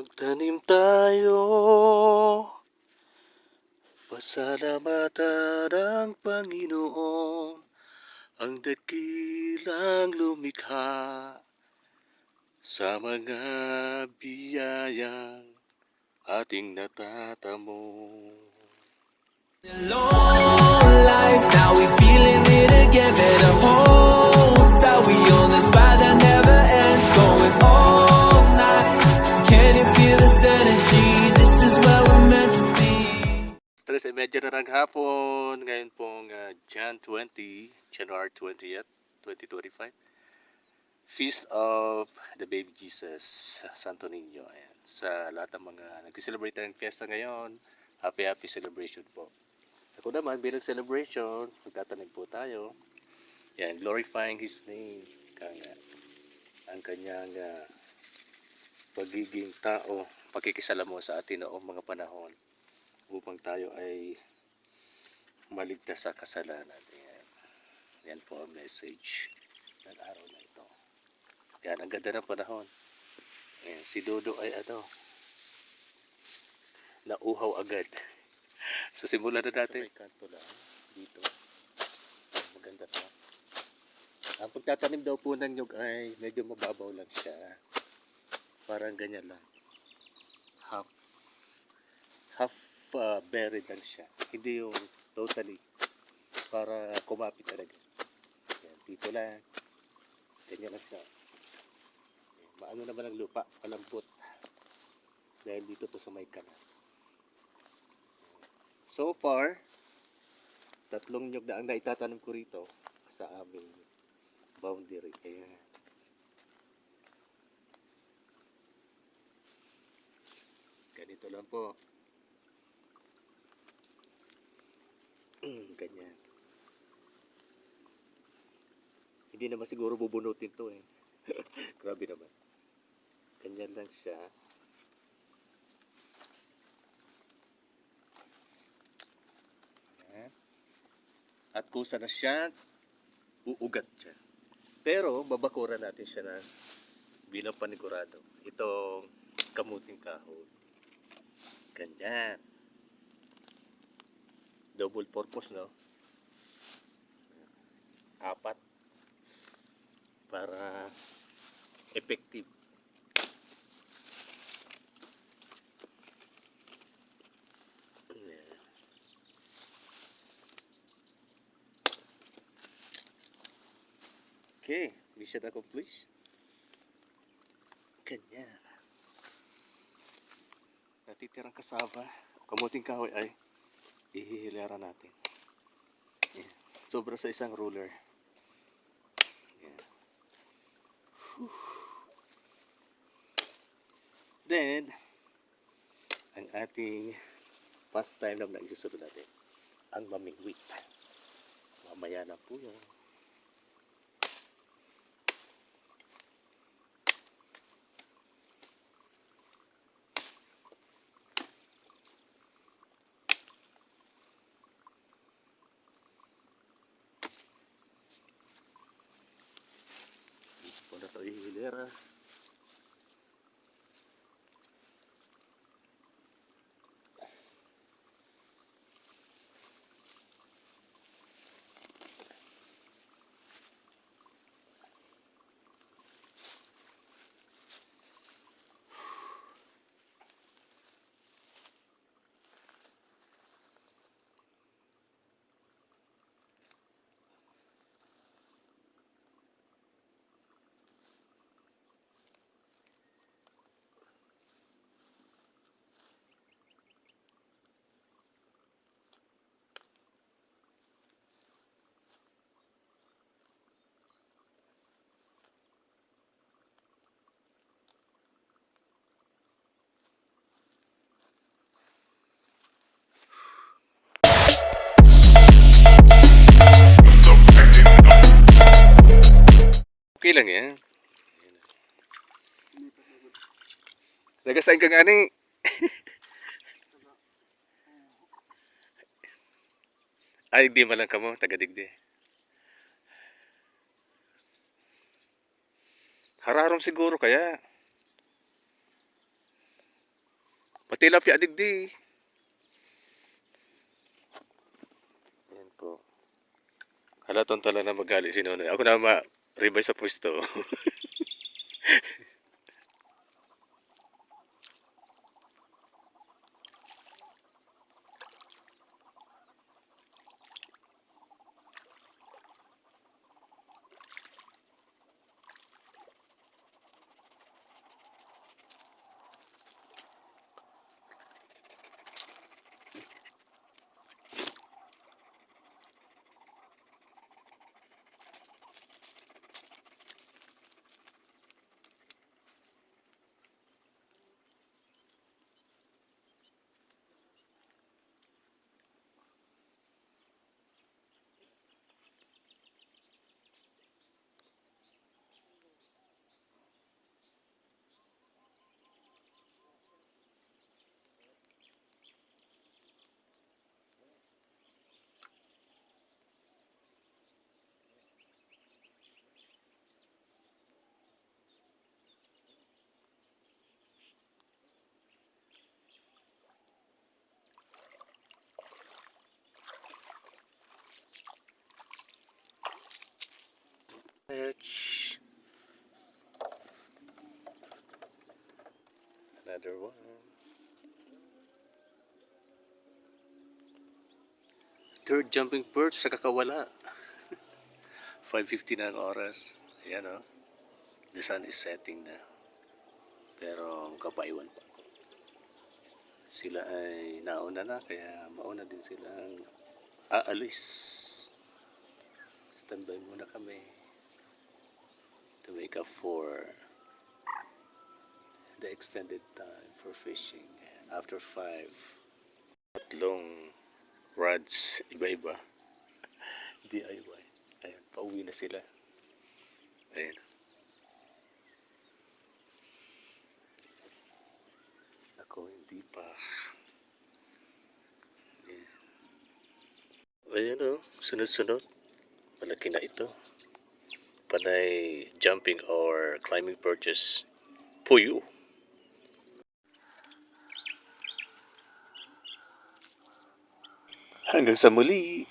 Magtanim tayo, pasalamatan ang Panginoon, ang dakilang lumikha sa mga biyayang ating natatamo. Long life, now we feeling it again. Better hold tight, we on this ride that never ends. Going all night, can you feel this energy? This is where we're meant to be. Stress medyo na ng hapon, ngayon pong January 20th, 2025. Feast of the Baby Jesus, Santo Niño. Ayan. Sa lahat ng mga nag-celebrate ng fiesta ngayon, happy celebration po. Ako naman, bilang celebration, magtatanig po tayo. Yan, glorifying His name. Kaya, ang kanyang pagiging tao, pakikisalamuha sa atin noong mga panahon upang tayo ay maligtas sa kasalanan. Yan, yan po ang message ng araw na ito. Yan, ang ganda ng panahon. Yan, si Dodo ay nauhaw agad. So simulan na natin. Sa may kanto lang, dito. Maganda to. Ang pagtatanim daw po ng nyug ay medyo mababaw lang siya. Parang ganyan lang. Half buried lang siya. Hindi yung totally. Para kumapit talaga. Yan, dito lang. Ganyan lang siya. Maano naman ang lupa, palambot. Dahil dito to sa may kanan. So far, 3 nyug na ang naitatanim ko rito sa aming boundary. Kaya ganito lang po. Ganyan. Hindi naman siguro bubunutin to eh. Grabe naman. Ganyan lang siya. At kusa na siya, uugat siya. Pero babakuran natin siya na bilang panigurado. Itong kamuting kahoy. Ganyan. Double purpose, no? 4 para effective. Okay, mission accomplished. Ganyan. Natitirang kasaba, kamuting kahoy ay ihihilera natin. Yan. Sobra sa isang ruler. Yan. Then, ang ating pastime na isusunod natin, ang mamingwit. Mamaya na po yan. Dito na ito ihilera. Okay lang yan. Nagasain ka nga ni. Ay, di malang ka mo, tagadigdi. Hararom siguro kaya. Matilapya digdi. Ayan po. Halaton tala na magali si Nonoy. Ako na ma-revise sa pwesto. Catch. Another one. Third jumping perch sa kakawala. 5:50 na ang oras. Ayan o. The sun is setting na. Pero kapaiwan pa. Sila ay nauna na kaya mauna din silang aalis. Standby muna kami to make up for the extended time for fishing after 5. Tatlong rods, iba-iba. DIY. Ayan, pauwi na sila. Ayan. Ako, hindi pa. Ayan o, sunod-sunod. Malaki na ito. Panay jumping or climbing perches. Puyo. Hanggang sa muli.